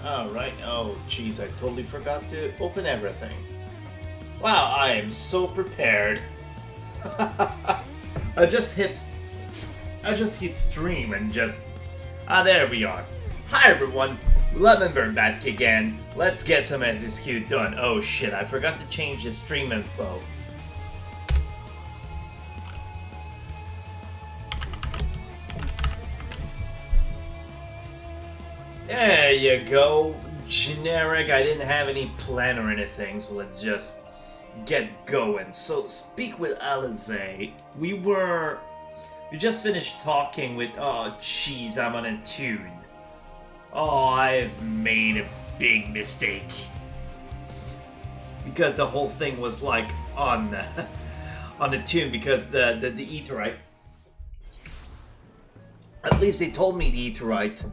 Alright, oh jeez, I totally forgot to open everything. Wow, I am so prepared. I just hit stream and just there we are. Hi everyone, Lemonbird back again. Let's get some MSQ done. Oh shit, I forgot to change the stream info. There you go. Generic. I didn't have any plan or anything, so let's just get going. So, speak with Alize. We just finished talking with. Oh, jeez, I'm on a tune. Oh, I've made a big mistake. Because the whole thing was like on the tune because the etherite. At least they told me the etherite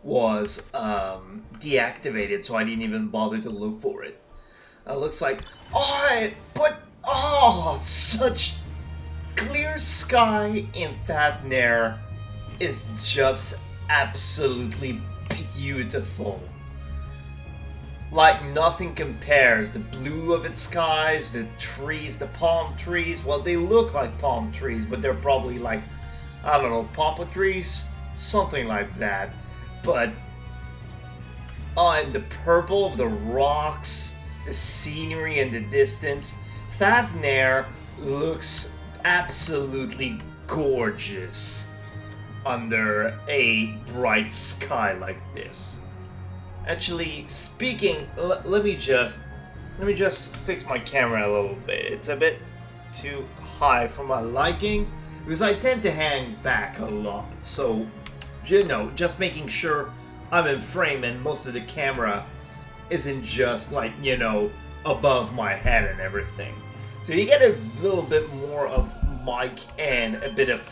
was deactivated, so I didn't even bother to look for it. Looks like such clear sky in Thavnair is just absolutely beautiful. Like nothing compares. The blue of its skies, the trees, the palm trees. Well, they look like palm trees, but they're probably like, I don't know, papa trees, something like that. But and the purple of the rocks, the scenery in the distance, Thavnair looks absolutely gorgeous under a bright sky like this. Actually, speaking, let me just fix my camera a little bit. It's a bit too high for my liking because I tend to hang back a lot. So, you know, just making sure I'm in frame and most of the camera isn't just like, you know, above my head and everything. So you get a little bit more of mic and a bit of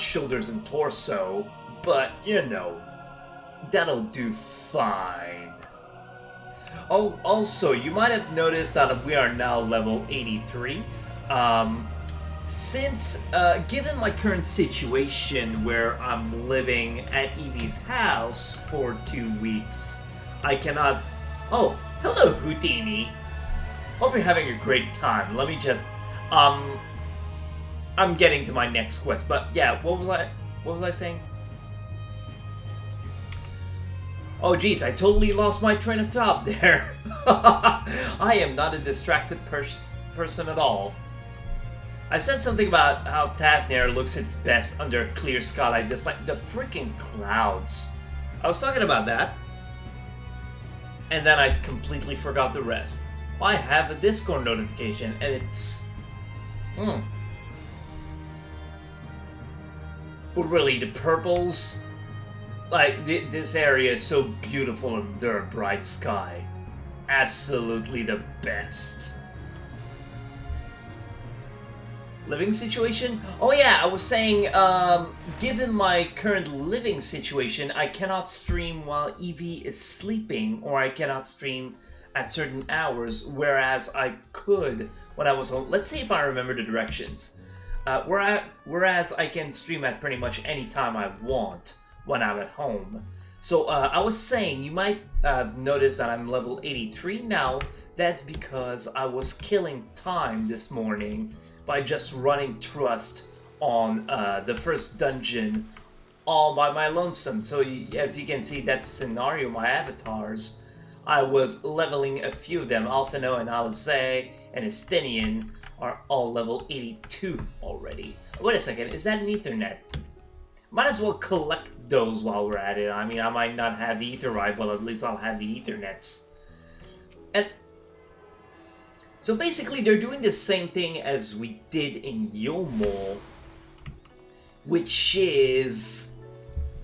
shoulders and torso, but you know, that'll do fine. Also, you might have noticed that we are now level 83. Since, given my current situation where I'm living at Evie's house for 2 weeks, I cannot... Oh, hello Houdini! Hope you're having a great time. Let me just, I'm getting to my next quest, but yeah, what was I saying? Oh geez, I totally lost my train of thought there. I am not a distracted person at all. I said something about how Thavnair looks its best under a clear sky like this, like the freaking clouds. I was talking about that, and then I completely forgot the rest. I have a Discord notification, and it's... But really, the purples... Like, this area is so beautiful under a bright sky. Absolutely the best. Living situation? Oh yeah, I was saying, given my current living situation, I cannot stream while Evie is sleeping, or I cannot stream at certain hours, whereas I could when I was home. Let's see if I remember the directions. Whereas I can stream at pretty much any time I want when I'm at home. So I was saying, you might have noticed that I'm level 83 now. That's because I was killing time this morning by just running Trust on the first dungeon all by my lonesome. So as you can see, that scenario, my avatars, I was leveling a few of them. Alphino and Alize and Estinian are all level 82 already. Wait a second, is that an Ethernet? Might as well collect those while we're at it. I mean, I might not have the Etherite, well at least I'll have the Ethernets. And so basically they're doing the same thing as we did in Yomo, which is,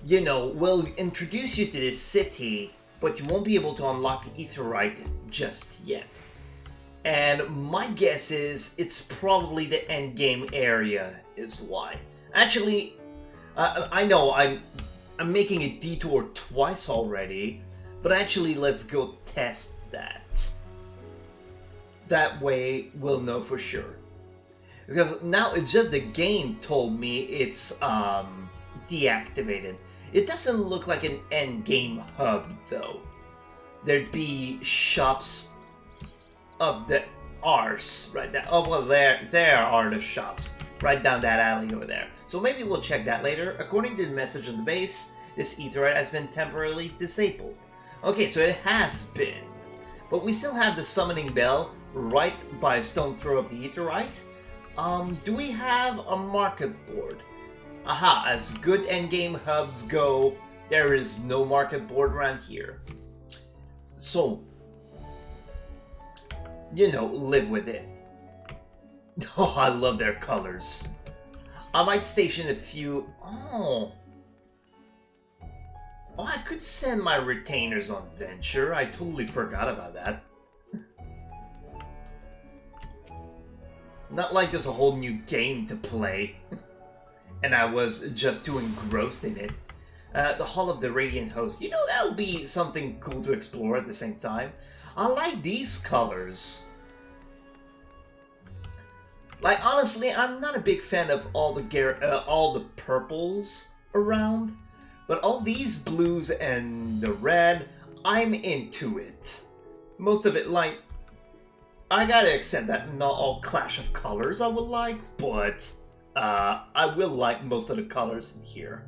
you know, we'll introduce you to this city, but you won't be able to unlock the Etherite just yet. And my guess is it's probably the endgame area is why. Actually, I know I'm making a detour twice already, but actually let's go test that. That way we'll know for sure. Because now it's just the game told me it's deactivated. It doesn't look like an endgame hub, though. There'd be shops up the arse right now. Oh, well, there are the shops right down that alley over there. So maybe we'll check that later. According to the message on the base, this aetheryte has been temporarily disabled. Okay, so it has been. But we still have the summoning bell right by a stone throw of the aetheryte. Do we have a market board? Aha, as good endgame hubs go, there is no market board around here. So, you know, live with it. Oh, I love their colors. I might station a few... Oh, I could send my retainers on venture. I totally forgot about that. Not like there's a whole new game to play. And I was just too engrossed in it. The Hall of the Radiant Host. You know, that'll be something cool to explore at the same time. I like these colors. Like, honestly, I'm not a big fan of all the purples around. But all these blues and the red, I'm into it. Most of it, like, I gotta accept that not all Clash of Colors I will like, but I will like most of the colors in here.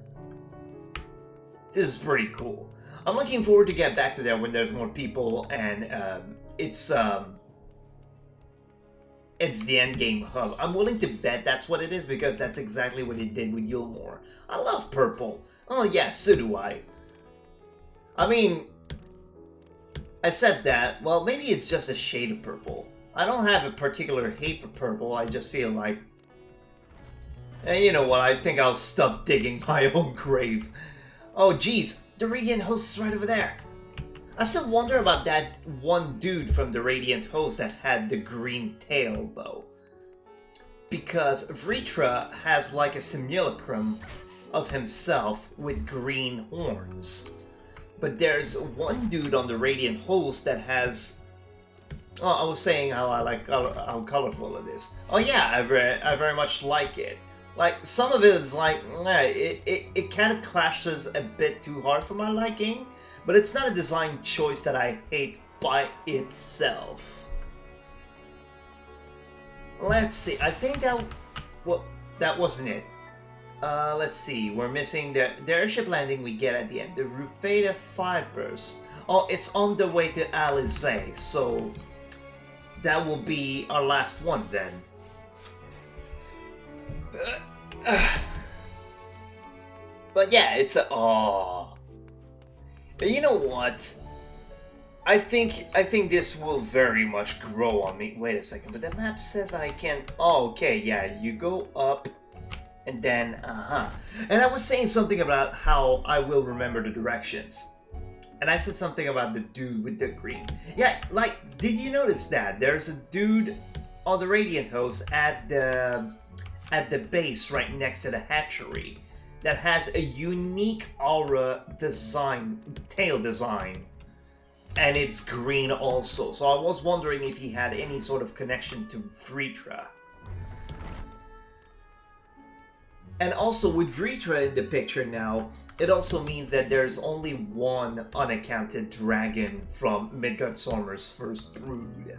This is pretty cool. I'm looking forward to get back to there when there's more people and it's the endgame hub. I'm willing to bet that's what it is because that's exactly what it did with Yulmore. I love purple. Oh yeah, so do I. I mean, I said that, well, maybe it's just a shade of purple. I don't have a particular hate for purple, I just feel like... And you know what, I think I'll stop digging my own grave. Oh jeez, the Radiant Host is right over there. I still wonder about that one dude from the Radiant Host that had the green tail, though. Because Vritra has like a simulacrum of himself with green horns. But there's one dude on the Radiant Host that has... Oh, I was saying how I like how colorful it is. Oh yeah, I very much like it. Like, some of it is like, it kind of clashes a bit too hard for my liking. But it's not a design choice that I hate by itself. Let's see, I think that... Well, that wasn't it. Let's see, we're missing the airship landing we get at the end. The Rufata Fibers. Oh, it's on the way to Alizé, so... That will be our last one then. But yeah, it's a... Oh... You know what? I think this will very much grow on me. Wait a second, but the map says I can... Oh, okay, yeah, you go up, and then, And I was saying something about how I will remember the directions. And I said something about the dude with the green. Yeah, like, did you notice that? There's a dude on the Radiant Host at the base right next to the hatchery that has a unique aura design, tail design, and it's green also. So I was wondering if he had any sort of connection to Vritra. And also with Vritra in the picture now, it also means that there's only one unaccounted dragon from Midgardsormr's first brood.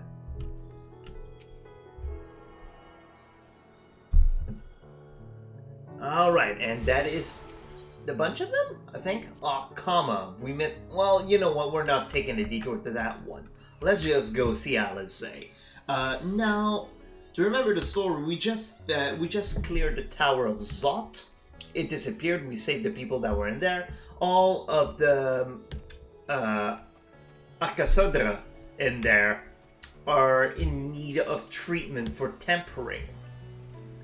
Alright, and that is the bunch of them, I think? Oh, comma, we missed... Well, you know what, we're not taking a detour to that one. Let's just go see Alizé. Now, to remember the story, we just cleared the Tower of Zot. It disappeared, we saved the people that were in there. All of the Akasodra in there are in need of treatment for tempering.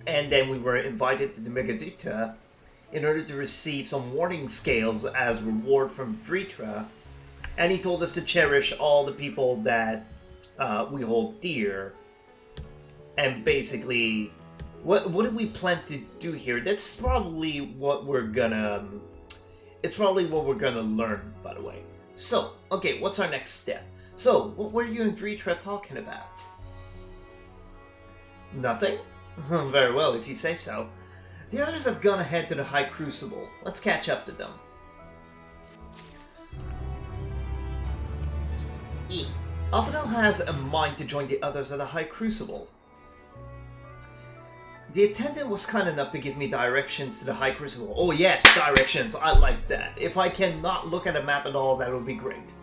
And then we were invited to the Megaduta in order to receive some warning scales as reward from Vritra. And he told us to cherish all the people that we hold dear. And basically, what do we plan to do here? That's probably what we're gonna... It's probably what we're gonna learn, by the way. So, okay, what's our next step? So, what were you and Vritra talking about? Nothing? Very well, if you say so. The others have gone ahead to the High Crucible. Let's catch up to them. Alphinaud has a mind to join the others at the High Crucible. The attendant was kind enough to give me directions to the High Crucible. Oh yes, directions, I like that. If I cannot look at a map at all, that would be great.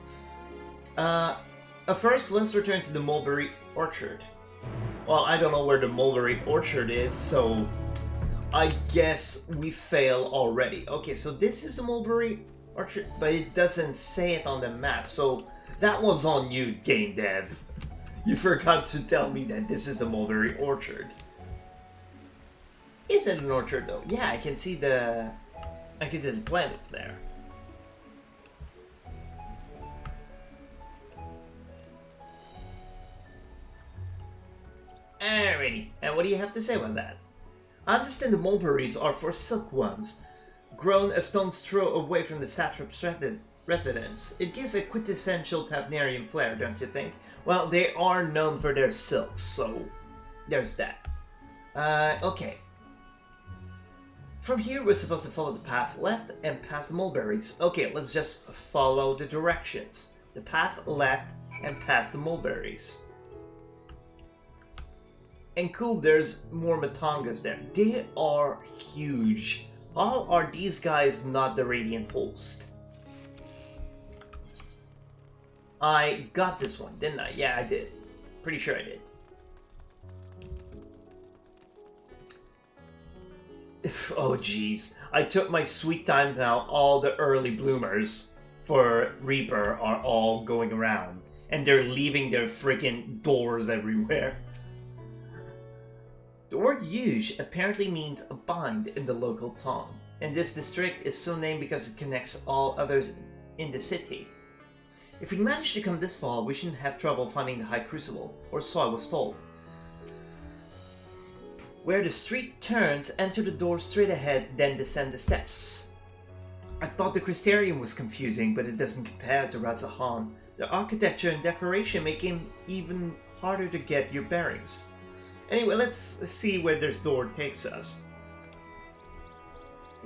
First, let's return to the Mulberry Orchard. Well, I don't know where the Mulberry Orchard is, so I guess we fail already. Okay, so this is the Mulberry Orchard, but it doesn't say it on the map, so that was on you, game dev. You forgot to tell me that this is the Mulberry Orchard. Is it an orchard though? Yeah, I can see the plant up there. Alrighty, and what do you have to say about that? I understand the mulberries are for silkworms, grown a stone's throw away from the satrap's residence. It gives a quintessential Tavnerian flair, don't you think? Well, they are known for their silks, so there's that. Okay. From here, we're supposed to follow the path left and past the mulberries. Okay, let's just follow the directions. The path left and past the mulberries. And cool, there's more Matangas there. They are huge. How are these guys not the Radiant Host? I got this one, didn't I? Yeah, I did. Pretty sure I did. Oh jeez, I took my sweet time now. All the early bloomers for Reaper are all going around, and they're leaving their freaking doors everywhere. The word "yuge" apparently means a bind in the local tongue, and this district is so named because it connects all others in the city. If we manage to come this far, we shouldn't have trouble finding the High Crucible, or so I was told. Where the street turns, enter the door straight ahead, then descend the steps. I thought the Crystarium was confusing, but it doesn't compare to Ratzahan. The architecture and decoration make it even harder to get your bearings. Anyway, let's see where this door takes us.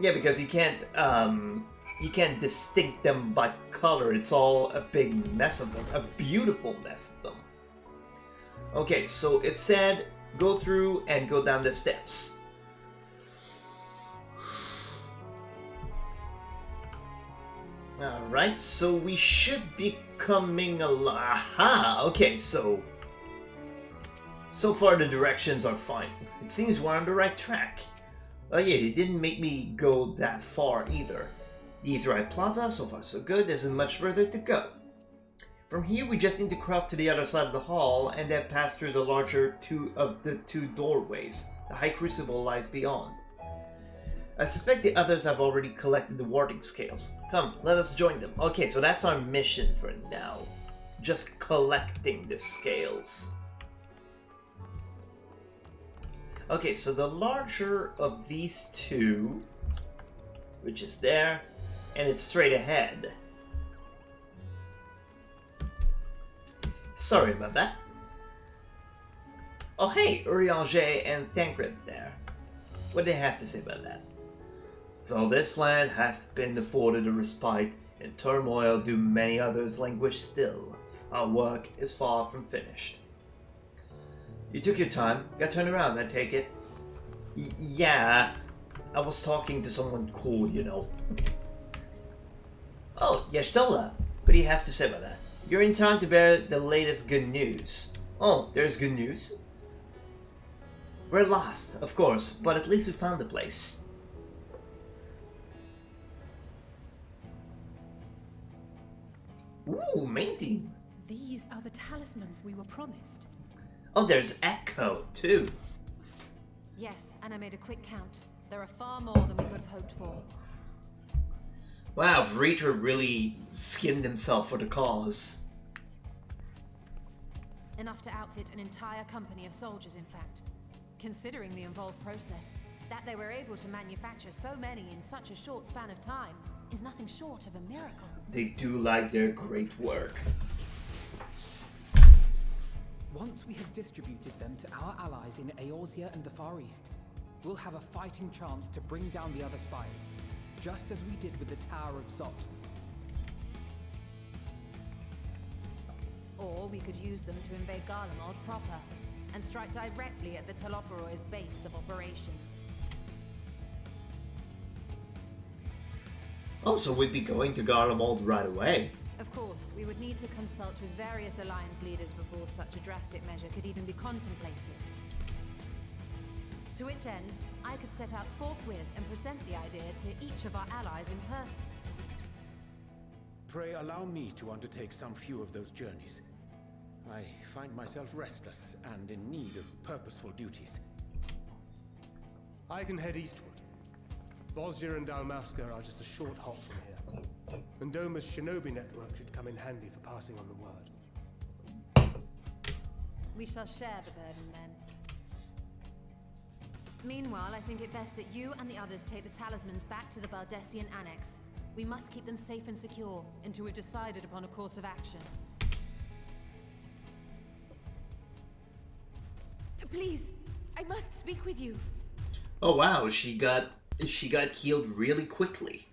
Yeah, because you can't distinct them by color. It's all a big mess of them, a beautiful mess of them. Okay, so it said go through and go down the steps. Alright, so we should be coming along. Aha! Okay, so far the directions are fine. It seems we're on the right track. Oh yeah, it didn't make me go that far either. The Aetheryte Plaza, so far so good, there's much further to go. From here we just need to cross to the other side of the hall and then pass through the larger two doorways. The High Crucible lies beyond. I suspect the others have already collected the warding scales. Come, let us join them. Okay, so that's our mission for now. Just collecting the scales. Okay, so the larger of these two, which is there, and it's straight ahead. Sorry about that. Oh hey, Urianger and Thancred there. What do they have to say about that? Though this land hath been afforded a respite, in turmoil do many others languish still. Our work is far from finished. You took your time, got turned around, I take it? Yeah, I was talking to someone cool, you know. Oh, Yashtola, what do you have to say about that? You're in time to bear the latest good news. Oh, there's good news? We're lost, of course, but at least we found the place. Ooh, main team. These are the talismans we were promised. Oh, there's Echo, too. Yes, and I made a quick count. There are far more than we could have hoped for. Wow, Vreeter really skinned himself for the cause. Enough to outfit an entire company of soldiers, in fact. Considering the involved process, that they were able to manufacture so many in such a short span of time is nothing short of a miracle. They do like their great work. Once we have distributed them to our allies in Eorzea and the Far East, we'll have a fighting chance to bring down the other spires, just as we did with the Tower of Zot. Or we could use them to invade Garlemald proper, and strike directly at the Telophoroid's base of operations. Also, we'd be going to Garlemald right away. Of course, we would need to consult with various Alliance leaders before such a drastic measure could even be contemplated. To which end, I could set out forthwith and present the idea to each of our allies in person. Pray allow me to undertake some few of those journeys. I find myself restless and in need of purposeful duties. I can head eastward. Bosnia and Dalmasca are just a short hop from here. And Doma's shinobi network should come in handy for passing on the word. We shall share the burden then. Meanwhile, I think it best that you and the others take the talismans back to the Baldessian Annex. We must keep them safe and secure until we've decided upon a course of action. Please, I must speak with you. Oh wow, she got healed really quickly.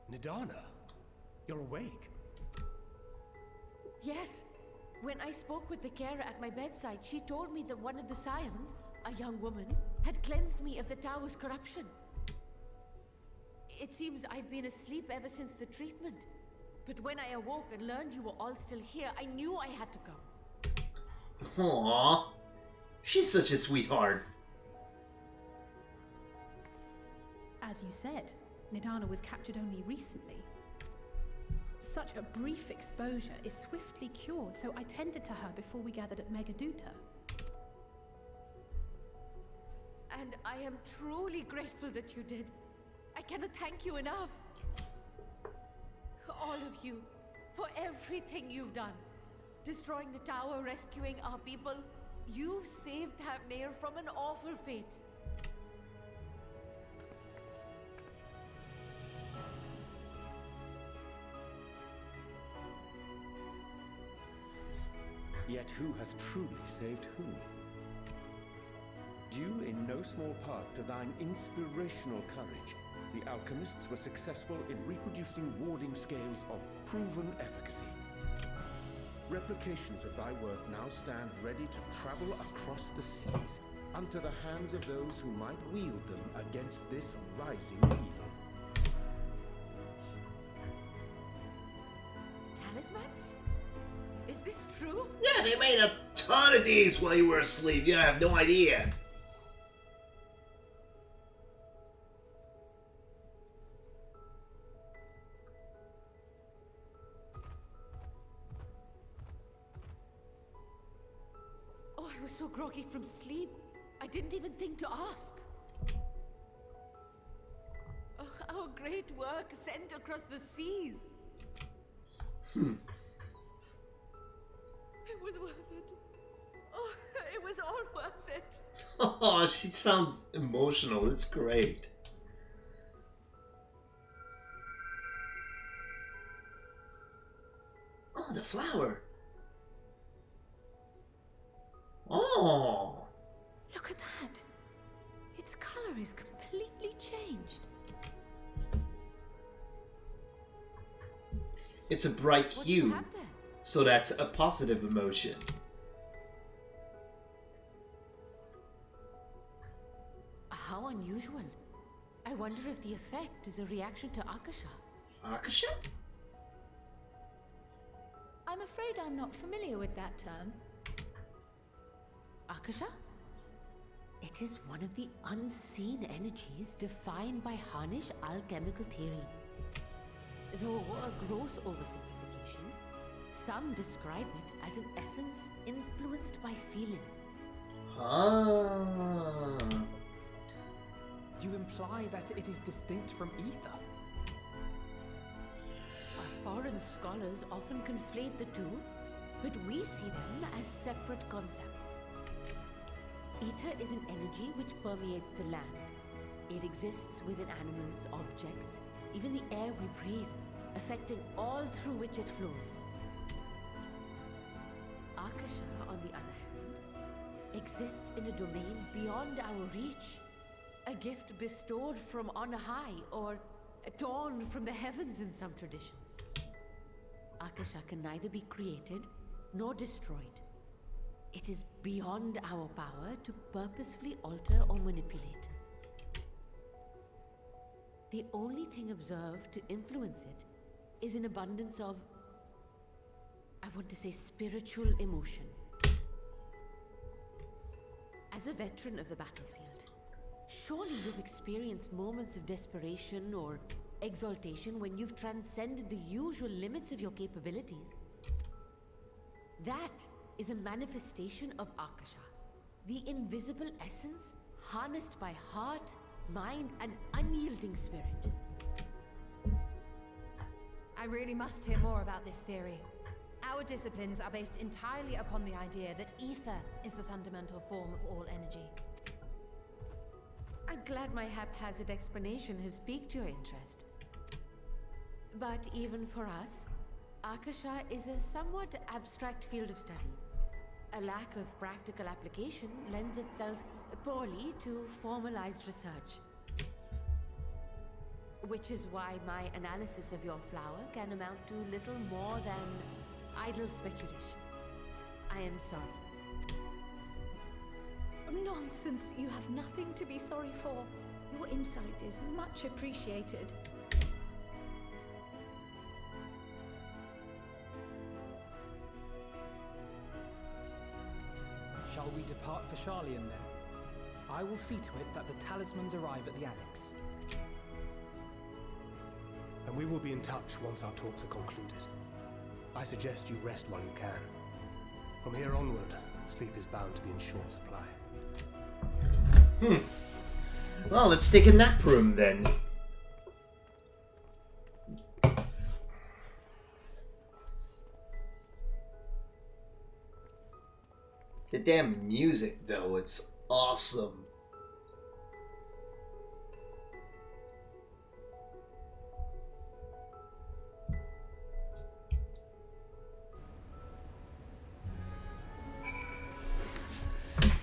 Nidana, you're awake. Yes. When I spoke with the carer at my bedside, she told me that one of the scions, a young woman, had cleansed me of the tower's corruption. It seems I've been asleep ever since the treatment. But when I awoke and learned you were all still here, I knew I had to come. Aww. She's such a sweetheart. As you said, Nidana was captured only recently. Such a brief exposure is swiftly cured, so I tended to her before we gathered at Megaduta. And I am truly grateful that you did. I cannot thank you enough. All of you, for everything you've done. Destroying the tower, rescuing our people. You've saved Thavnair from an awful fate. Yet who hath truly saved whom? Due in no small part to thine inspirational courage, the alchemists were successful in reproducing warding scales of proven efficacy. Replications of thy work now stand ready to travel across the seas, unto the hands of those who might wield them against this rising evil. Talisman? Is this true? Yeah, they made a ton of these while you were asleep. You have no idea. Oh, I was so groggy from sleep. I didn't even think to ask. Oh, our great work sent across the seas. It was worth it. Oh, it was all worth it. Oh, she sounds emotional. It's great. Oh, the flower. Oh. Look at that! Its color is completely changed. It's a bright What do you hue. have there? So that's a positive emotion. How unusual. I wonder if the effect is a reaction to Akasha. Akasha? I'm afraid I'm not familiar with that term. Akasha? It is one of the unseen energies defined by Harnish alchemical theory. Though a gross oversimplification, some describe it as an essence influenced by feelings. Ah. You imply that it is distinct from ether. Foreign scholars often conflate the two, but we see them as separate concepts. Ether is an energy which permeates the land. It exists within animals, objects, even the air we breathe. affecting all through which it flows. Akasha, on the other hand, exists in a domain beyond our reach. A gift bestowed from on high, or torn from the heavens in some traditions. Akasha can neither be created nor destroyed. It is beyond our power to purposefully alter or manipulate. The only thing observed to influence it is an abundance of, I want to say, spiritual emotion. As a veteran of the battlefield, surely you've experienced moments of desperation or exaltation when you've transcended the usual limits of your capabilities. That is a manifestation of Akasha, the invisible essence harnessed by heart, mind, and unyielding spirit. I really must hear more about this theory. Our disciplines are based entirely upon the idea that ether is the fundamental form of all energy. I'm glad my haphazard explanation has piqued your interest. But even for us, Akasha is a somewhat abstract field of study. A lack of practical application lends itself poorly to formalized research. Which is why my analysis of your flower can amount to little more than idle speculation. I am sorry. Nonsense. You have nothing to be sorry for. Your insight is much appreciated. Shall we depart for Charlian then? I will see to it that the talismans arrive at the annex. And we will be in touch once our talks are concluded. I suggest you rest while you can. From here onward, sleep is bound to be in short supply. Well, let's take a nap room then. The damn music, though, it's awesome.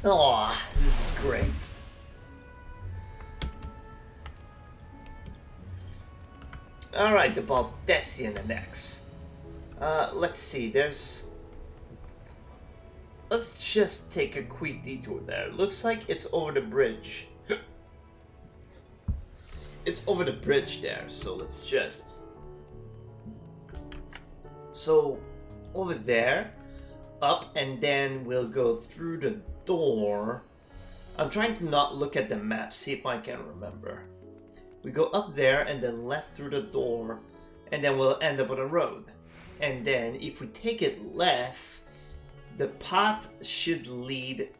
Aw, this is great. Alright, the Baldessian Annex. Let's see, let's just take a quick detour there. Looks like it's over the bridge. It's over the bridge there, so let's just... So, over there, up, and then we'll go through the door. I'm trying to not look at the map, see if I can remember. We go up there and then left through the door, and then we'll end up on a road. And then if we take it left, the path should lead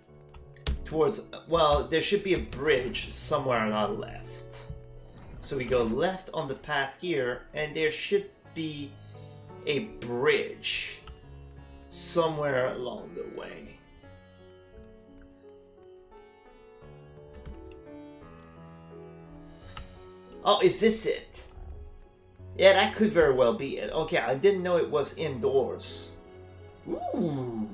towards, well, there should be a bridge somewhere on our left. So we go left on the path here, and there should be a bridge somewhere along the way. Oh, is this it? Yeah, that could very well be it. Okay, I didn't know it was indoors. Ooh.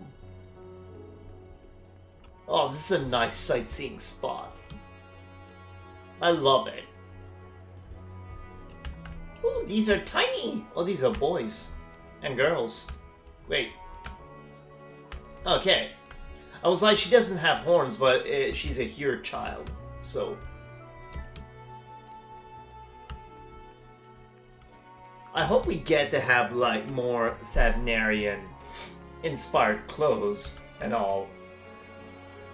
Oh, this is a nice sightseeing spot. I love it. Ooh, these are tiny. Oh, these are boys and girls. Wait. Okay. I was like, she doesn't have horns, but she's a here child, so... I hope we get to have, like, more Thavnarian-inspired clothes and all.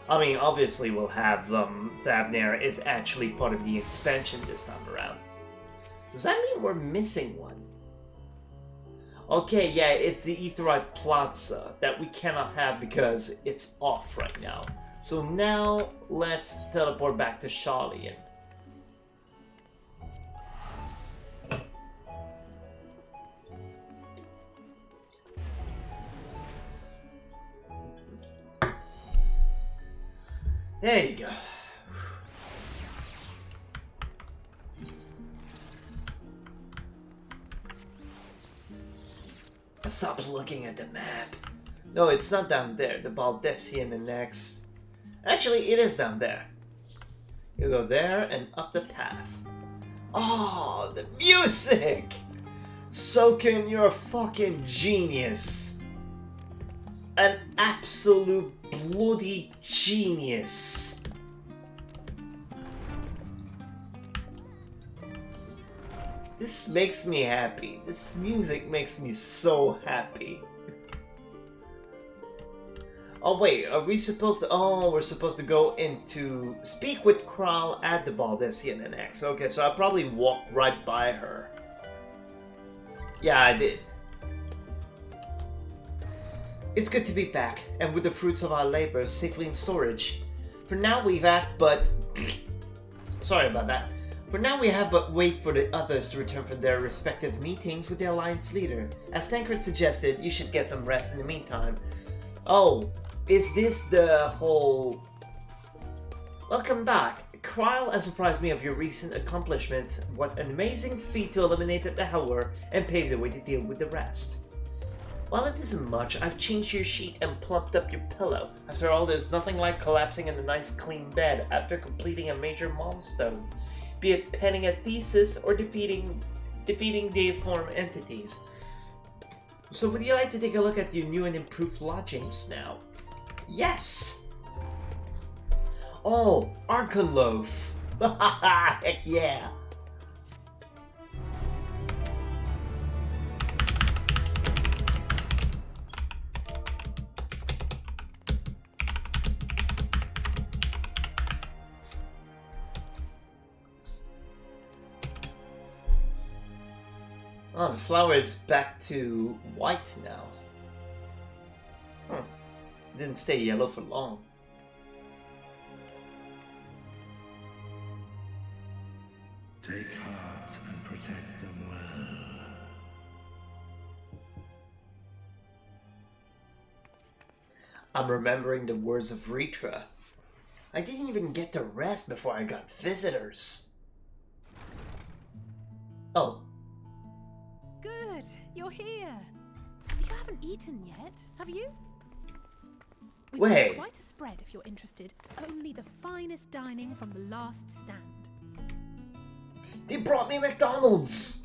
I mean, obviously we'll have Thavnar is actually part of the expansion this time around. Does that mean we're missing one? Okay, yeah, it's the Aetheryte Plaza that we cannot have because it's off right now. So now, let's teleport back to Charlian. There you go. Stop looking at the map. No, it's not down there. The Baldessian and next. Actually, it is down there. You go there and up the path. Oh, the music! Soken, you're a fucking genius. An absolute bloody genius. This makes me happy. This music makes me so happy. Oh wait, are we supposed to... Oh, we're supposed to go into... Speak with Kral at the Baldessian Annex. Okay, so I probably walked right by her. Yeah, I did. It's good to be back, and with the fruits of our labor safely in storage. For now we have but... Sorry about that. For now we have but wait for the others to return from their respective meetings with the Alliance leader. As Tancred suggested, you should get some rest in the meantime. Oh, is this the whole... Welcome back. Krile has surprised me of your recent accomplishments. What an amazing feat to eliminate the Howler and pave the way to deal with the rest. While it isn't much, I've changed your sheet and plumped up your pillow. After all, there's nothing like collapsing in a nice clean bed after completing a major milestone, be it penning a thesis or defeating deiform entities. So would you like to take a look at your new and improved lodgings now? Yes! Oh, Arkanloaf! Heck yeah! Oh, the flower is back to white now. Didn't stay yellow for long. Take heart and protect them well. I'm remembering the words of Ritra. I didn't even get to rest before I got visitors. Oh. Good, you're here. You haven't eaten yet, have you? We've Wait. got quite a spread if you're interested. Only the finest dining from the last stand. They brought me McDonald's!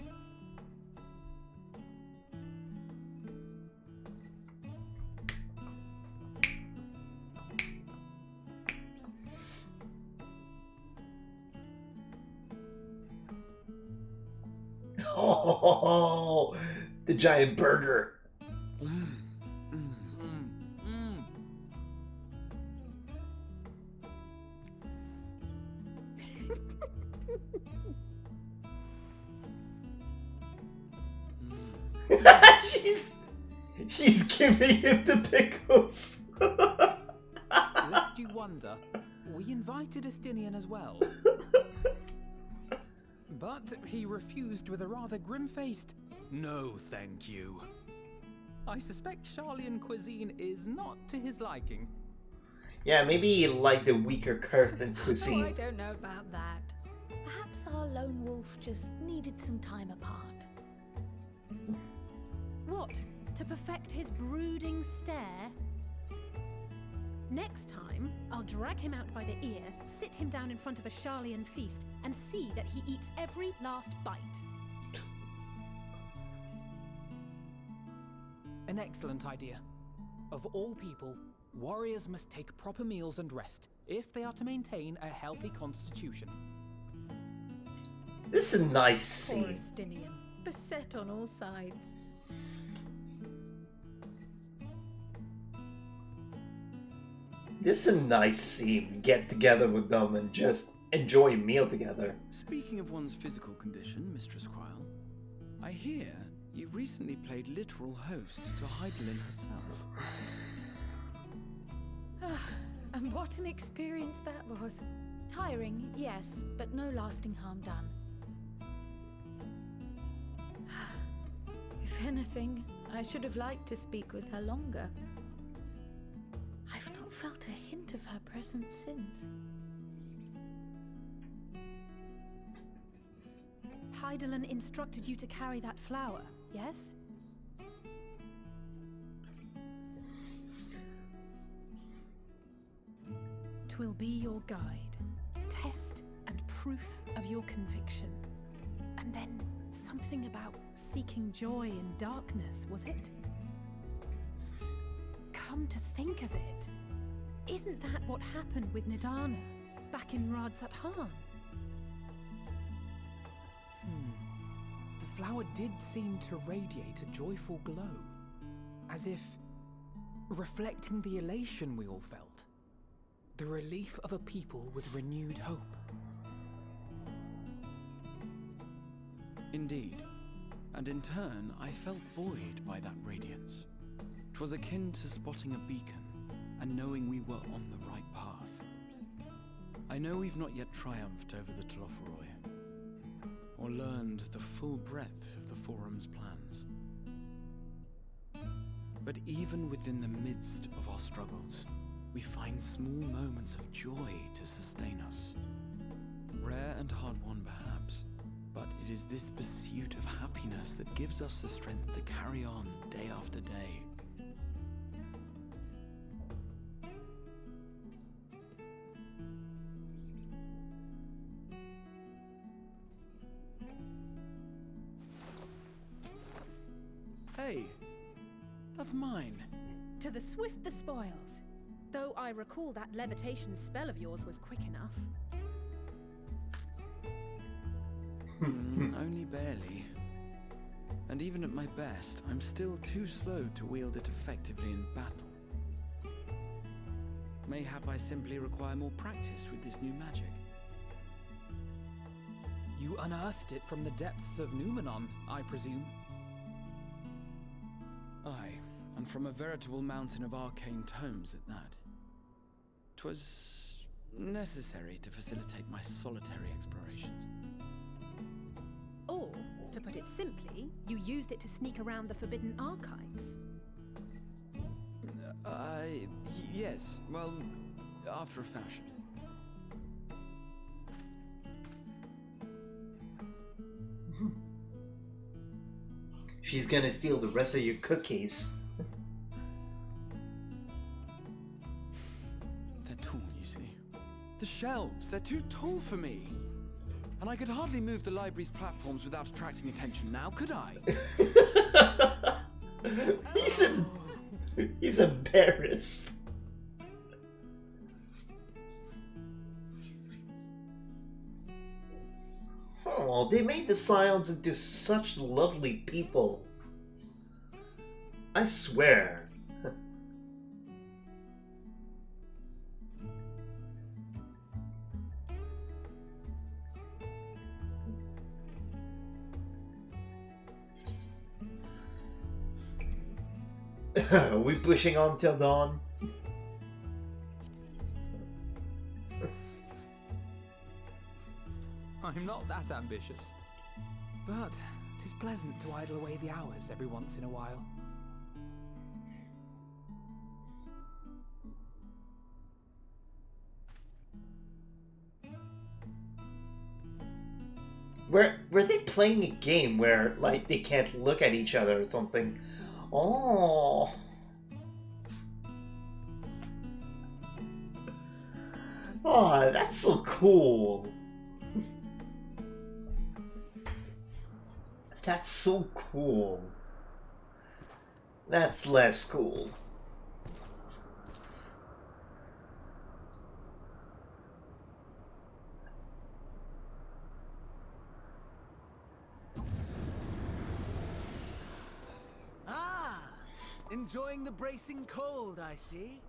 Oh, the giant burger. She's giving him the pickles. Lest you wonder, we invited Estinian as well. But he refused with a rather grim-faced, "No, thank you." I suspect Charlian cuisine is not to his liking. Yeah, maybe he liked the weaker Curthan Oh, cuisine. I don't know about that. Perhaps our lone wolf just needed some time apart. What? To perfect his brooding stare? Next time, I'll drag him out by the ear, sit him down in front of a Charlian feast, and see that he eats every last bite. An excellent idea. Of all people, warriors must take proper meals and rest if they are to maintain a healthy constitution. This is a nice Poor scene. Estinian, beset on all sides. This is a nice scene. Get together with them and just enjoy a meal together. Speaking of one's physical condition, Mistress Krile, I hear you recently played literal host to Heidelin herself. And what an experience that was. Tiring, yes, but no lasting harm done. If anything, I should have liked to speak with her longer. I've not felt a hint of her presence since. Heidelin instructed you to carry that flower, yes? 'Twill be your guide, test and proof of your conviction. And then something about seeking joy in darkness, was it? Come to think of it, isn't that what happened with Nidana back in Radzat-Han? The flower did seem to radiate a joyful glow, as if reflecting the elation we all felt, the relief of a people with renewed hope. Indeed, and in turn, I felt buoyed by that radiance. 'Twas akin to spotting a beacon and knowing we were on the right path. I know we've not yet triumphed over the Telophoroi, or learned the full breadth of the Forum's plans. But even within the midst of our struggles, we find small moments of joy to sustain us. Rare and hard-won perhaps, but it is this pursuit of happiness that gives us the strength to carry on day after day. Hey, that's mine. To the swift the spoils. Though I recall that levitation spell of yours was quick enough. Only barely. And even at my best, I'm still too slow to wield it effectively in battle. Mayhap I simply require more practice with this new magic. You unearthed it from the depths of Numenon, I presume? Aye, and from a veritable mountain of arcane tomes at that. 'Twas necessary to facilitate my solitary explorations. Or, to put it simply, you used it to sneak around the Forbidden Archives. Yes, well, after a fashion. She's gonna steal the rest of your cookies. They're tall, you see. The shelves, they're too tall for me. And I could hardly move the library's platforms without attracting attention now, could I? He's embarrassed. Oh, they made the Scions into such lovely people. I swear. Are we pushing on till dawn? I'm not that ambitious. But 'tis pleasant to idle away the hours every once in a while. Were they playing a game where, like, they can't look at each other or something? Oh. Oh, that's so cool. That's so cool. That's less cool. Enjoying the bracing cold, I see.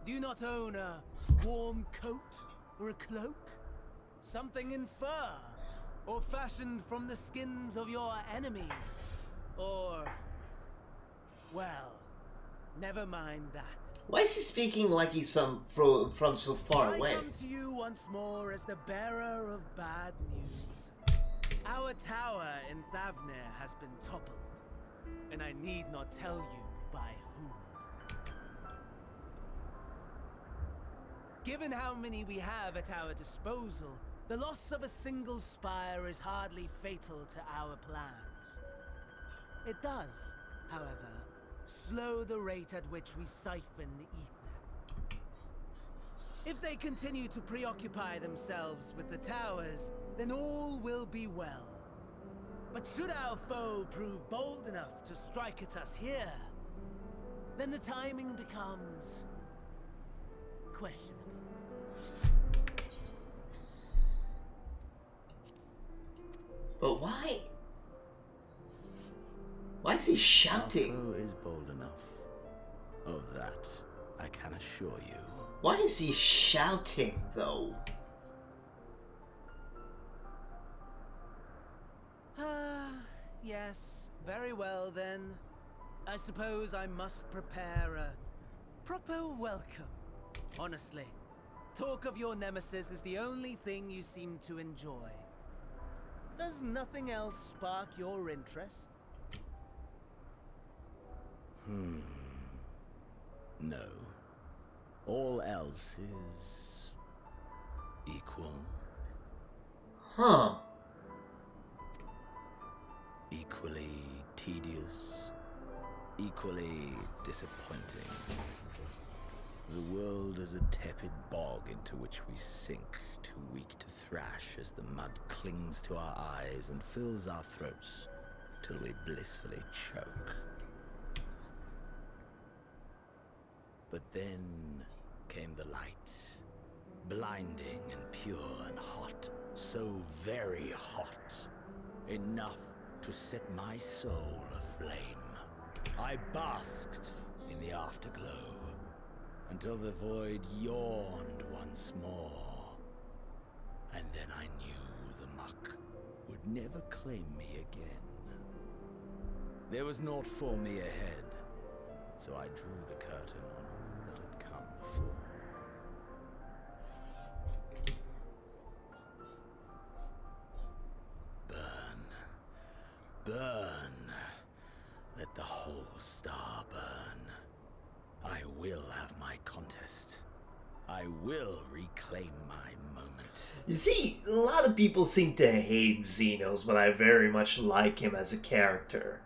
Do you not own a warm coat or a cloak? Something in fur? Or fashioned from the skins of your enemies? Or... well, never mind that. Why is he speaking like he's from so far away? I come to you once more as the bearer of bad news. Our tower in Thavnir has been toppled. And I need not tell you by whom. Given how many we have at our disposal, the loss of a single spire is hardly fatal to our plans. It does, however, slow the rate at which we siphon the ether. If they continue to preoccupy themselves with the towers, then all will be well. But should our foe prove bold enough to strike at us here, then the timing becomes questionable. But why? Why is he shouting? Our foe is bold enough. Of that, I can assure you. Why is he shouting, though? Yes, very well then. I suppose I must prepare a proper welcome. Honestly, talk of your nemesis is the only thing you seem to enjoy. Does nothing else spark your interest? No. All else is equal. Huh. Equally tedious. Equally disappointing. The world is a tepid bog into which we sink, too weak to thrash as the mud clings to our eyes and fills our throats till we blissfully choke. But then came the light, blinding and pure and hot, so very hot, enough to set my soul aflame. I basked in the afterglow until the void yawned once more, and then I knew the muck would never claim me again. There was naught for me ahead, so I drew the curtain on all that had come before. Burn. Let the whole star burn. I will have my contest. I will reclaim my moment. You see, a lot of people seem to hate Xenos, but I very much like him as a character.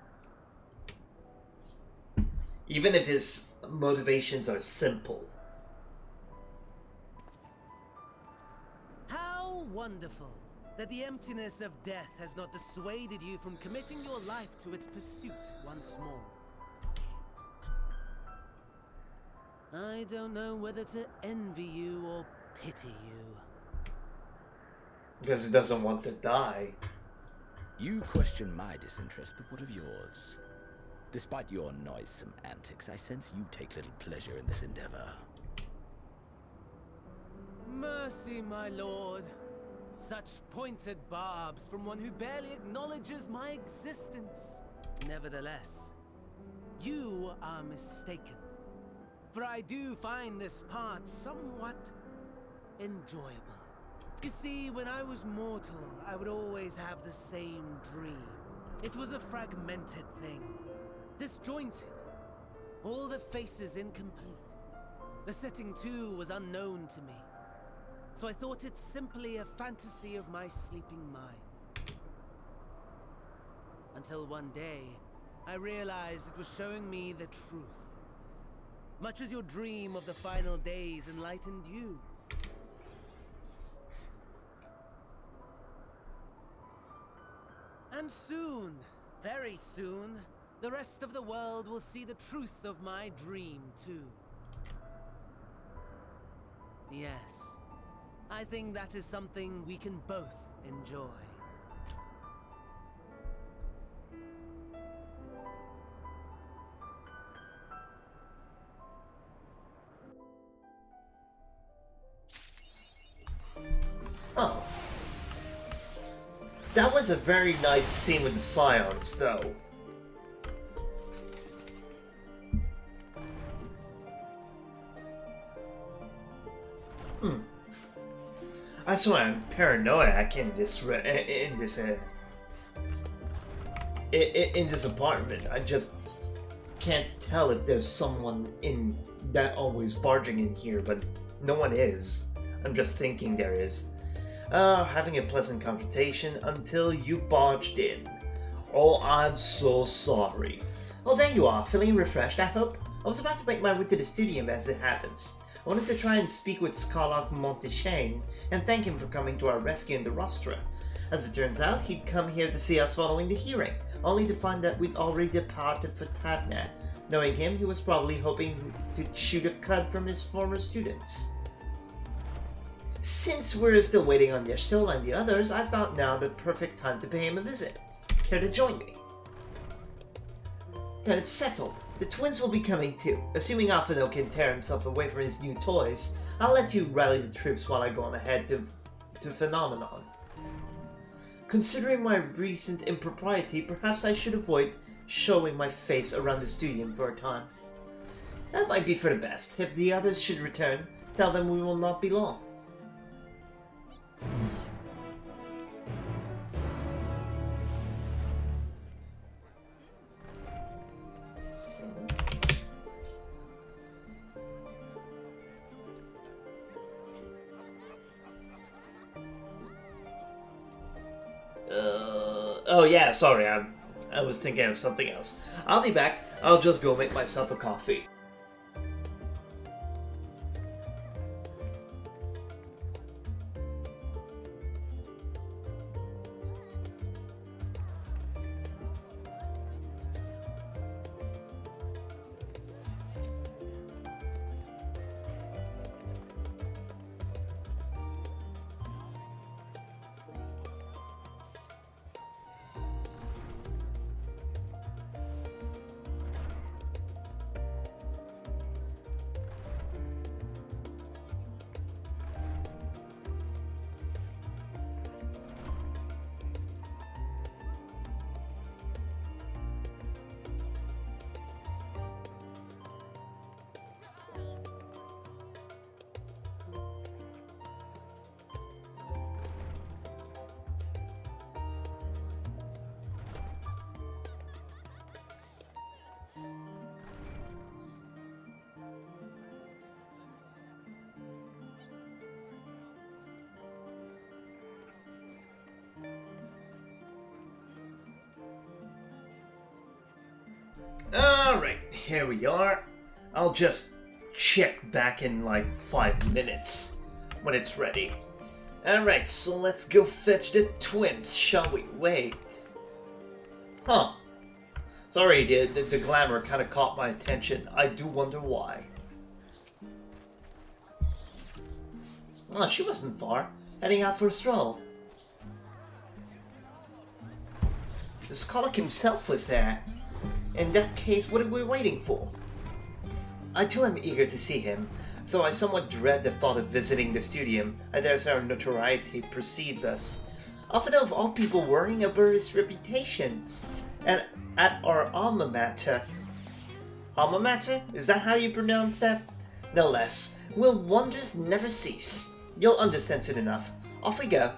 Even if his motivations are simple. How wonderful that the emptiness of death has not dissuaded you from committing your life to its pursuit once more. I don't know whether to envy you or pity you. Because he doesn't want to die. You question my disinterest, but what of yours? Despite your noisome antics, I sense you take little pleasure in this endeavor. Mercy, my lord. Such pointed barbs from one who barely acknowledges my existence. Nevertheless, you are mistaken. For I do find this part somewhat enjoyable. You see, when I was mortal, I would always have the same dream. It was a fragmented thing, disjointed, all the faces incomplete. The setting too was unknown to me, so I thought it simply a fantasy of my sleeping mind. Until one day, I realized it was showing me the truth. Much as your dream of the final days enlightened you. And soon, very soon, the rest of the world will see the truth of my dream too. Yes, I think that is something we can both enjoy. Oh. That was a very nice scene with the Scions, though. I swear I'm paranoid in this apartment. I just can't tell if there's someone in that always barging in here, but no one is. I'm just thinking there is. Having a pleasant confrontation until you barged in. Oh, I'm so sorry. Oh, there you are, feeling refreshed, I hope? I was about to make my way to the studio as it happens. I wanted to try and speak with Scarlock Monteshane and thank him for coming to our rescue in the Rostra. As it turns out, he'd come here to see us following the hearing, only to find that we'd already departed for Tavna. Knowing him, he was probably hoping to shoot a cut from his former students. Since we're still waiting on Yashtola and the others, I thought now the perfect time to pay him a visit. Care to join me? Then it's settled. The twins will be coming too. Assuming Alphino can tear himself away from his new toys, I'll let you rally the troops while I go on ahead to Phenomenon. Considering my recent impropriety, perhaps I should avoid showing my face around the studium for a time. That might be for the best. If the others should return, tell them we will not be long. Oh yeah, sorry, I was thinking of something else. I'll be back. I'll just go make myself a coffee. Alright, here we are. I'll just check back in like 5 minutes when it's ready. Alright, so let's go fetch the twins, shall we? Wait. Huh. Sorry, the glamour kind of caught my attention. I do wonder why. Oh, she wasn't far. Heading out for a stroll. The Scarlock himself was there. In that case, what are we waiting for? I too am eager to see him, though I somewhat dread the thought of visiting the studium, as our notoriety precedes us. Often of all people worrying about his reputation, and at our alma mater. Alma mater? Is that how you pronounce that? No less. Will wonders never cease? You'll understand soon enough. Off we go.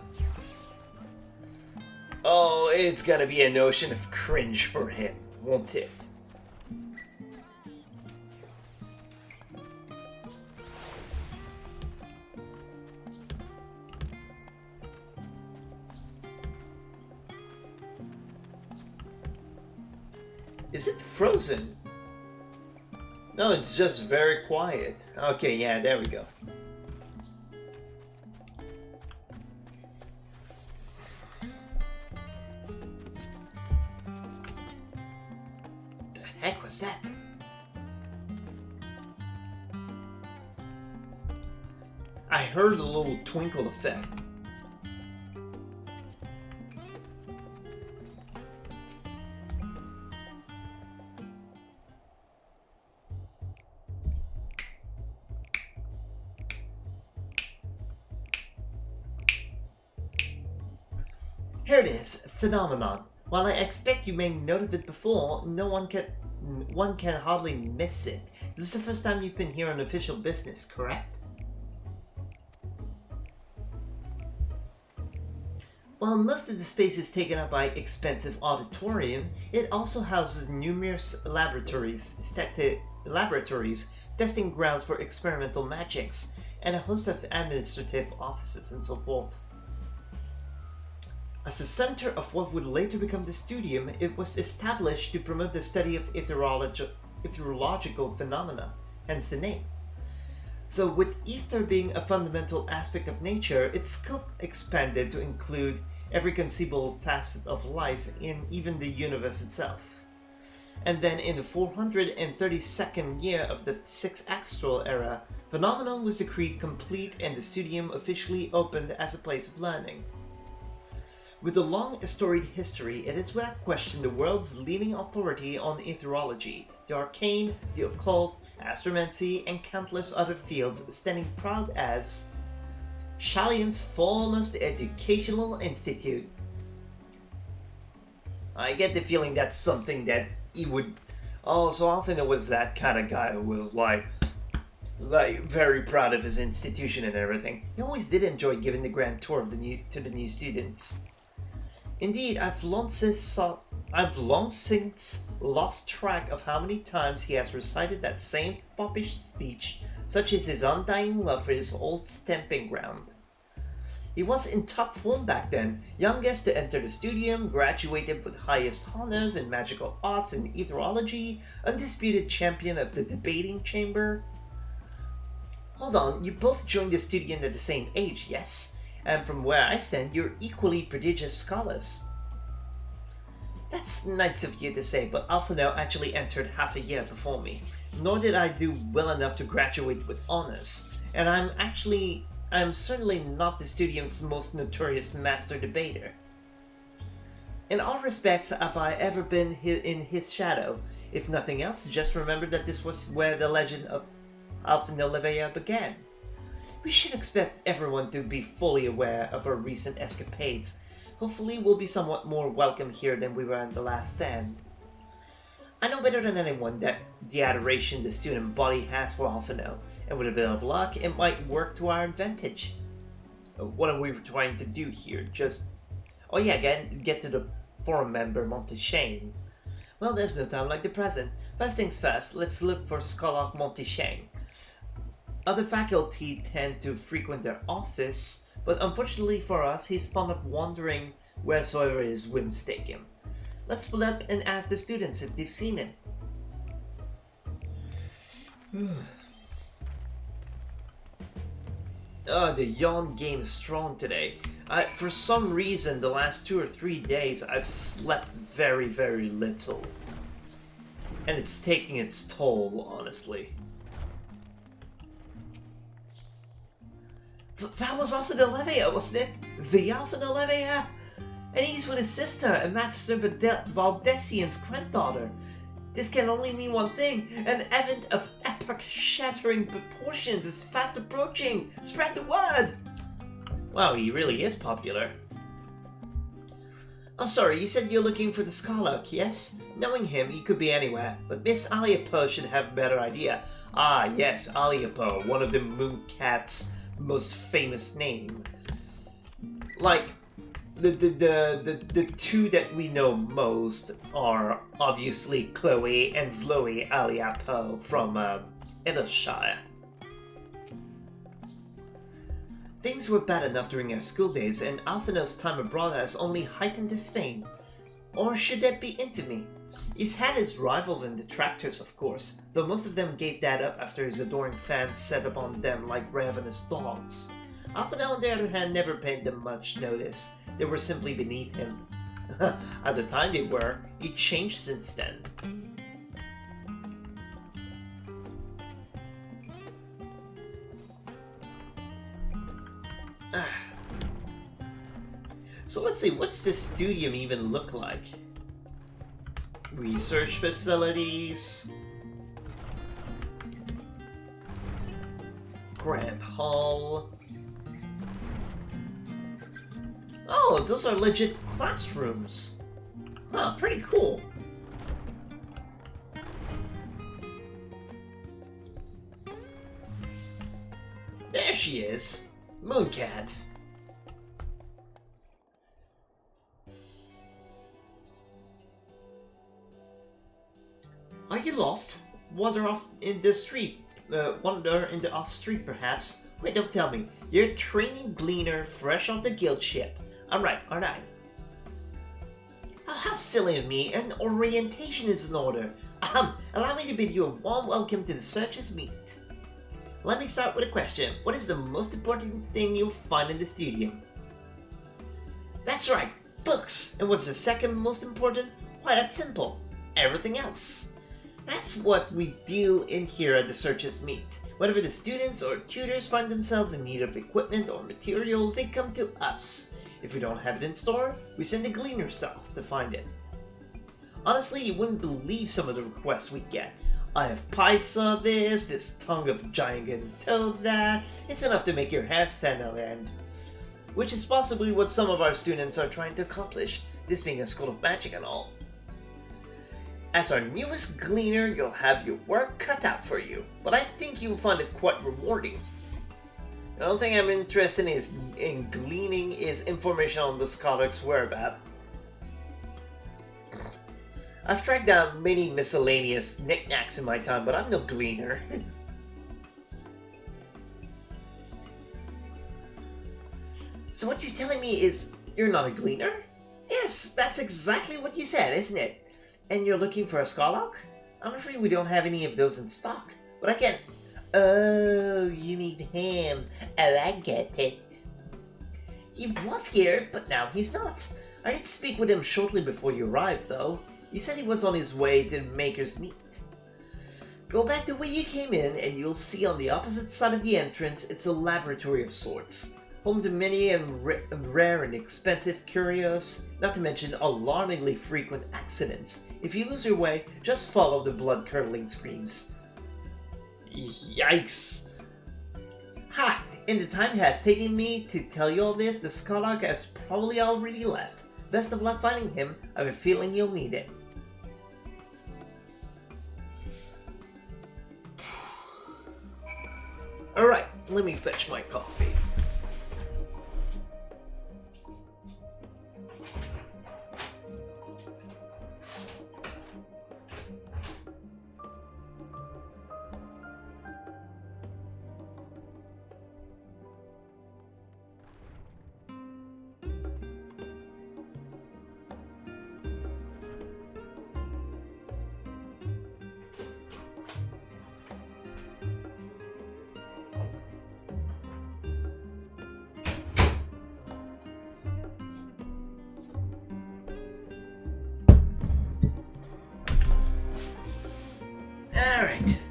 Oh, it's gonna be an ocean of cringe for him, won't it? Is it frozen? No, it's just very quiet. Okay, yeah, there we go. The heck was that? I heard a little twinkle effect. Here it is, Phenomenon. While I expect you made note of it before, one can hardly miss it. This is the first time you've been here on official business, correct? While most of the space is taken up by expensive auditorium, it also houses numerous laboratories, testing grounds for experimental magics, and a host of administrative offices and so forth. As the center of what would later become the studium, it was established to promote the study of ethereological phenomena, hence the name. Though with ether being a fundamental aspect of nature, its scope expanded to include every conceivable facet of life in even the universe itself. And then in the 432nd year of the Sixth Astral Era, Phenomenon was decreed complete and the studium officially opened as a place of learning. With a long storied history, it is without question the world's leading authority on etherology, the arcane, the occult, astromancy, and countless other fields, standing proud as Shalian's foremost educational institute. I get the feeling that's something that he would... Oh, so often it was that kind of guy who was like very proud of his institution and everything. He always did enjoy giving the grand tour of to the new students. Indeed, I've long since lost track of how many times he has recited that same foppish speech, such as his undying love for his old stamping ground. He was in top form back then, youngest to enter the studium, graduated with highest honors in magical arts and etherology, undisputed champion of the debating chamber. Hold on, you both joined the studium at the same age, yes? And from where I stand, you're equally prodigious scholars. That's nice of you to say, but Alphino actually entered half a year before me, nor did I do well enough to graduate with honors, and I'm certainly not the studium's most notorious master debater. In all respects have I ever been in his shadow. If nothing else, just remember that this was where the legend of Alphino Levea began. We should expect everyone to be fully aware of our recent escapades. Hopefully we'll be somewhat more welcome here than we were at the last stand. I know better than anyone that the adoration the student body has for Alphino, and with a bit of luck, it might work to our advantage. What are we trying to do here? Just... Oh yeah, get to the forum member Monteshane. Well, there's no time like the present. First things first, let's look for Scholar Monteshane. Other faculty tend to frequent their office, but unfortunately for us, he's fond of wandering wheresoever his whims take him. Let's split up and ask the students if they've seen him. The yawn game is strong today. For some reason, the last 2 or 3 days, I've slept very, very little. And it's taking its toll, honestly. That was Alphino Levea, wasn't it? The Alphino Levea? And he's with his sister, and Master Baldessian's granddaughter. This can only mean one thing. An event of epoch-shattering proportions is fast approaching. Spread the word! Wow, he really is popular. Oh, sorry, you said you're looking for the scholar, yes? Knowing him, he could be anywhere, but Miss Aliapo should have a better idea. Ah, yes, Aliapo, one of the Mooncat's most famous name. Like, the two that we know most are obviously Chloe and Zloe Aliapo from Edelshire. Things were bad enough during our school days, and Alphino's time abroad has only heightened his fame. Or should that be infamy? He's had his rivals and detractors, of course, though most of them gave that up after his adoring fans set upon them like ravenous dogs. Alphino, on the other hand, never paid them much notice. They were simply beneath him. At the time they were. He changed since then. So let's see, what's this studium even look like? Research facilities. Grand Hall. Oh, those are legit classrooms. Huh, pretty cool. There she is. Mooncat. Are you lost? Wander off in the street. Wander in the off street, perhaps. Wait, don't tell me. You're a training gleaner fresh off the guild ship. I'm right, aren't I? Oh, how silly of me. An orientation is in order. Allow me to bid you a warm welcome to the Searchers' Meet. Let me start with a question. What is the most important thing you'll find in the studio? That's right, books. And what's the second most important? Why, that's simple. Everything else. That's what we deal in here at the Searchers Meet. Whenever the students or tutors find themselves in need of equipment or materials, they come to us. If we don't have it in store, we send the Gleaner staff to find it. Honestly, you wouldn't believe some of the requests we get. I have Paisa this tongue of giant and toad that. It's enough to make your hair stand on end. Which is possibly what some of our students are trying to accomplish, this being a school of magic and all. As our newest Gleaner, you'll have your work cut out for you, but I think you'll find it quite rewarding. The only thing I'm interested in gleaning is information on the Skolok's whereabouts. I've tracked down many miscellaneous knickknacks in my time, but I'm no Gleaner. So what you're telling me is you're not a Gleaner? Yes, that's exactly what you said, isn't it? And you're looking for a Skolok? I'm afraid we don't have any of those in stock, but I can... Oh, you mean him. Oh, I get it. He was here, but now he's not. I did speak with him shortly before you arrived, though. He said he was on his way to the Maker's Meet. Go back the way you came in, and you'll see on the opposite side of the entrance, it's a laboratory of sorts. Home to many and rare and expensive curios, not to mention alarmingly frequent accidents. If you lose your way, just follow the blood-curdling screams. Yikes! Ha! In the time it has taken me to tell you all this, the Skolok has probably already left. Best of luck finding him. I have a feeling you'll need it. Alright, let me fetch my coffee. Alright.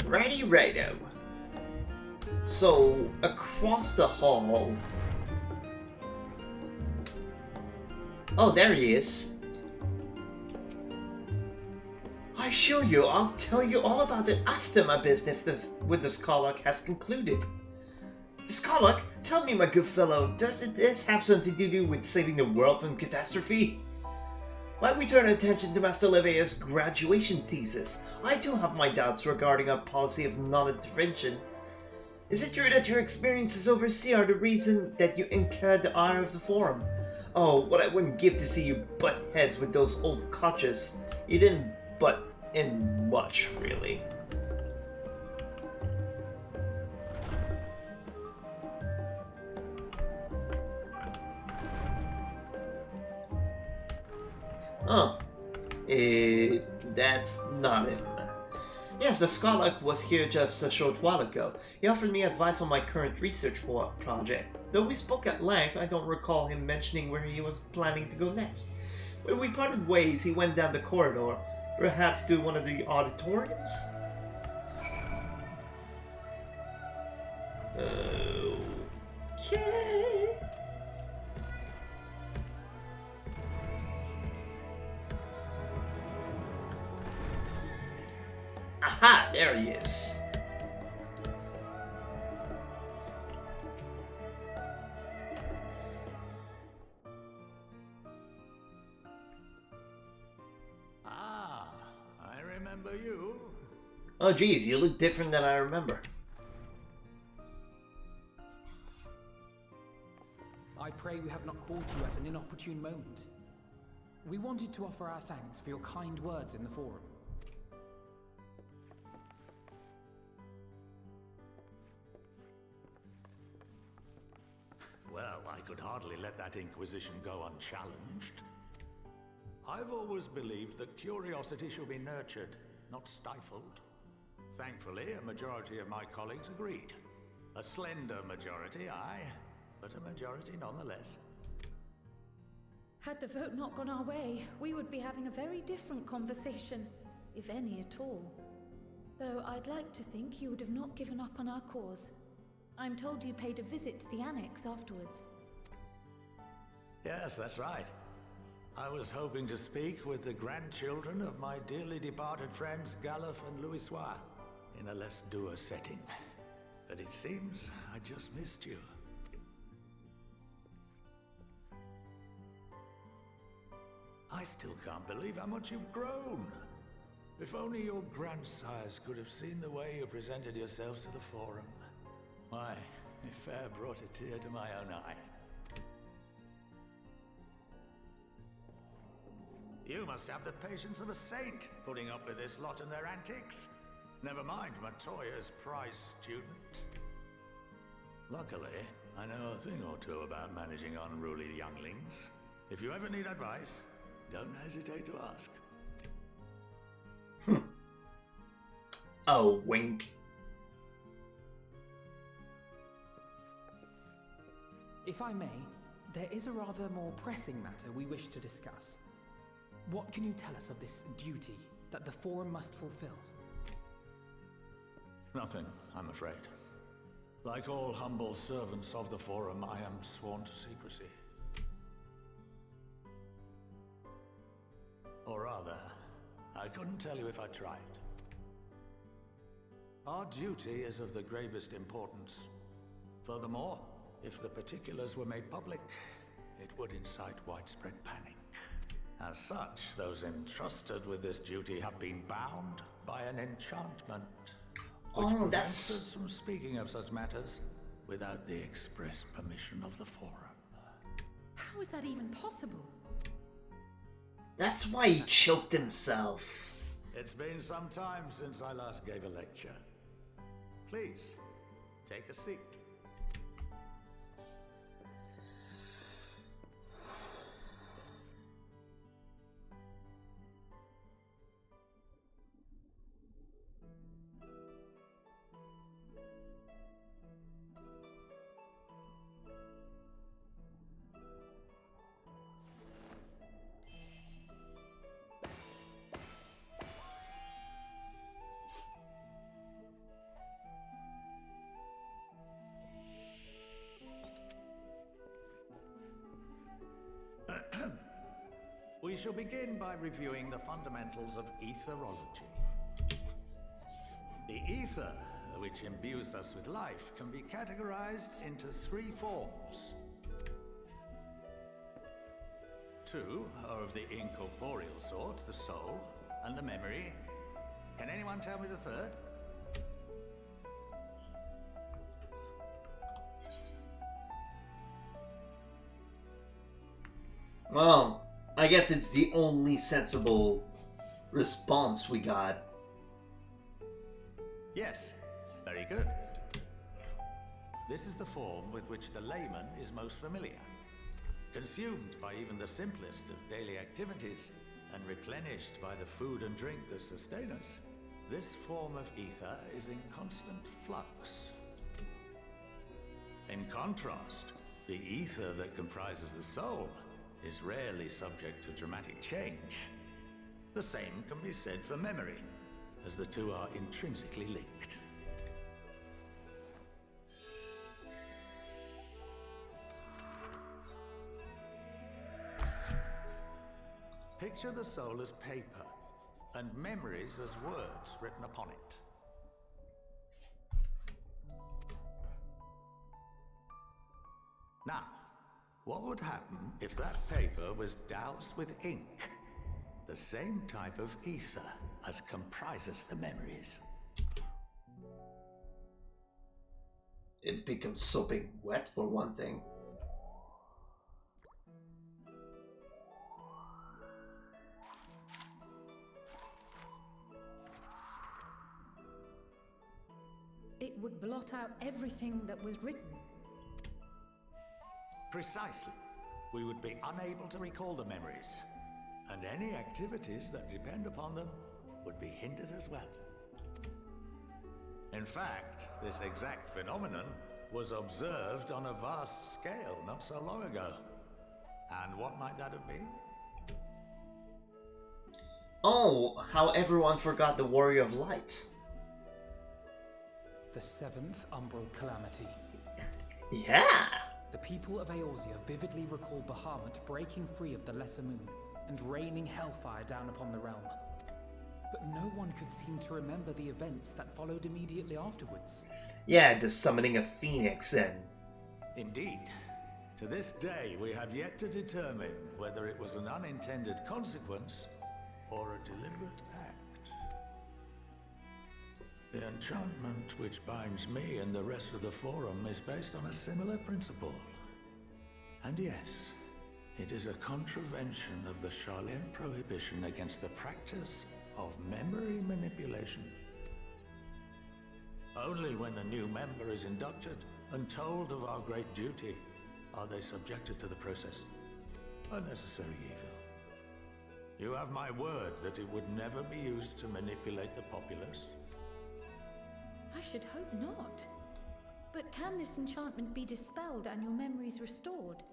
Righty-righto. So, across the hall... Oh, there he is. I assure you, I'll tell you all about it after my business with the Skolok has concluded. The Skolok, tell me, my good fellow, does this have something to do with saving the world from catastrophe? Why we turn attention to Master Levea's graduation thesis? I too have my doubts regarding our policy of non-intervention. Is it true that your experiences overseas are the reason that you incurred the ire of the Forum? Oh, what I wouldn't give to see you butt heads with those old cotches. You didn't butt in much, really. Oh, that's not him. Yes, the Skolok was here just a short while ago. He offered me advice on my current research project. Though we spoke at length, I don't recall him mentioning where he was planning to go next. When we parted ways, he went down the corridor, perhaps to one of the auditoriums? Okay. Aha, there he is. Ah, I remember you. Oh geez, you look different than I remember. I pray we have not called you at an inopportune moment. We wanted to offer our thanks for your kind words in the forum. Well, I could hardly let that inquisition go unchallenged. I've always believed that curiosity should be nurtured, not stifled. Thankfully, a majority of my colleagues agreed. A slender majority, aye, but a majority nonetheless. Had the vote not gone our way, we would be having a very different conversation, if any at all. Though I'd like to think you would have not given up on our cause. I'm told you paid a visit to the annex afterwards. Yes, that's right. I was hoping to speak with the grandchildren of my dearly departed friends Galuf and Louisoix in a less dour setting. But it seems I just missed you. I still can't believe how much you've grown. If only your grandsires could have seen the way you presented yourselves to the Forum. Why, it fair brought a tear to my own eye. You must have the patience of a saint, putting up with this lot and their antics. Never mind Matoya's prize student. Luckily, I know a thing or two about managing unruly younglings. If you ever need advice, don't hesitate to ask. Oh, wink. If I may, there is a rather more pressing matter we wish to discuss. What can you tell us of this duty that the Forum must fulfill? Nothing, I'm afraid. Like all humble servants of the Forum, I am sworn to secrecy. Or rather, I couldn't tell you if I tried. Our duty is of the gravest importance. Furthermore, if the particulars were made public, it would incite widespread panic. As such, those entrusted with this duty have been bound by an enchantment, which prevents us from speaking of such matters without the express permission of the Forum. How is that even possible? That's why he choked himself. It's been some time since I last gave a lecture. Please, take a seat. We shall begin by reviewing the fundamentals of etherology. The ether, which imbues us with life, can be categorized into three forms. Two are of the incorporeal sort, the soul and the memory. Can anyone tell me the third? Well, I guess it's the only sensible response we got. Yes, very good. This is the form with which the layman is most familiar. Consumed by even the simplest of daily activities and replenished by the food and drink that sustain us, this form of ether is in constant flux. In contrast, the ether that comprises the soul is rarely subject to dramatic change. The same can be said for memory, as the two are intrinsically linked. Picture the soul as paper, and memories as words written upon it. Now, what would happen if that paper was doused with ink? The same type of ether as comprises the memories. It becomes sopping wet for one thing. It would blot out everything that was written. Precisely. We would be unable to recall the memories. and any activities that depend upon them would be hindered as well. In fact, this exact phenomenon was observed on a vast scale not so long ago. And what might that have been? Oh, how everyone forgot the Warrior of Light. The seventh Umbral Calamity. Yeah! The people of Eorzea vividly recall Bahamut breaking free of the Lesser Moon and raining hellfire down upon the realm. But no one could seem to remember the events that followed immediately afterwards. Yeah, the summoning of Phoenix and... Indeed. To this day, we have yet to determine whether it was an unintended consequence or a deliberate act. The enchantment which binds me and the rest of the Forum is based on a similar principle. And yes, it is a contravention of the Sharlayan prohibition against the practice of memory manipulation. Only when a new member is inducted and told of our great duty are they subjected to the process. A necessary evil. You have my word that it would never be used to manipulate the populace. I should hope not. But can this enchantment be dispelled and your memories restored?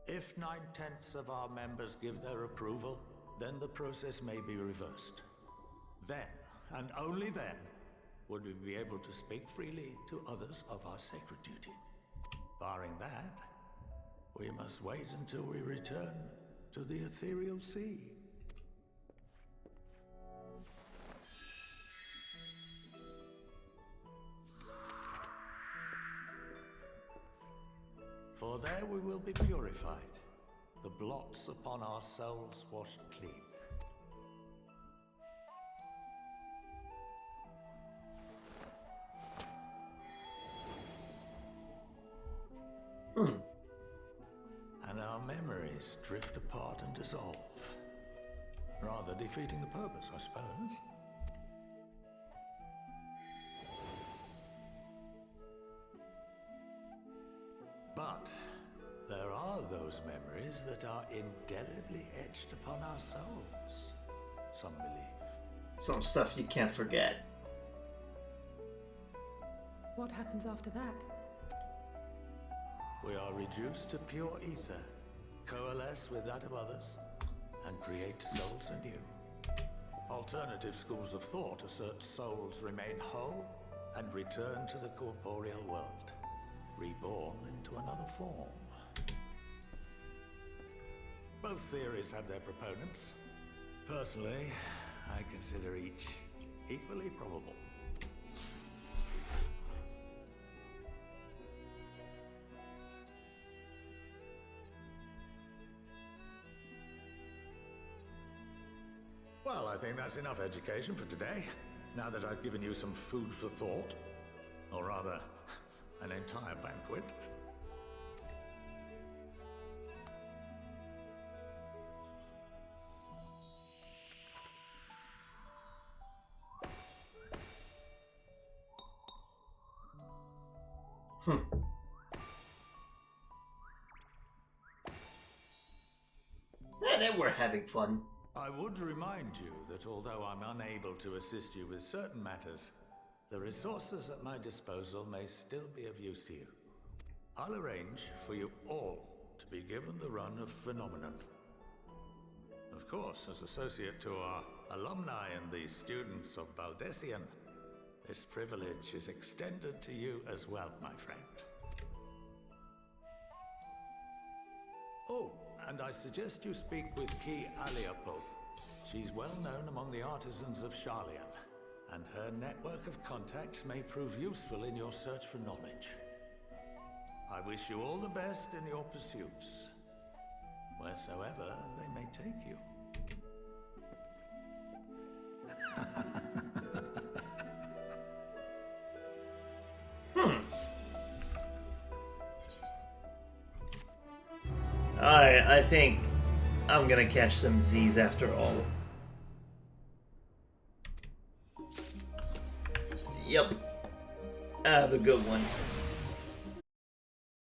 If 9/10 of our members give their approval, then the process may be reversed. Then, and only then, would we be able to speak freely to others of our sacred duty. Barring that, we must wait until we return to the ethereal sea. For there we will be purified, the blots upon our souls washed clean. And our memories drift apart and dissolve. Rather defeating the purpose, I suppose. But there are those memories that are indelibly etched upon our souls, some believe. some stuff you can't forget. What happens after that? We are reduced to pure ether, coalesce with that of others, and create souls anew. Alternative schools of thought assert souls remain whole and return to the corporeal world, reborn into another form. Both theories have their proponents. Personally, I consider each equally probable. Well, I think that's enough education for today, now that I've given you some food for thought. Or rather, an entire banquet. And then we're having fun. I would remind you that although I'm unable to assist you with certain matters, the resources at my disposal may still be of use to you. I'll arrange for you all to be given the run of Phenomenon. Of course, as associate to our alumni and the students of Baldessian, this privilege is extended to you as well, my friend. Oh, and I suggest you speak with Ki Aliapol. She's well known among the artisans of Sharlayan, and her network of contacts may prove useful in your search for knowledge. I wish you all the best in your pursuits, wheresoever they may take you. Alright, I think I'm gonna catch some Z's after all. Yep. Have a good one.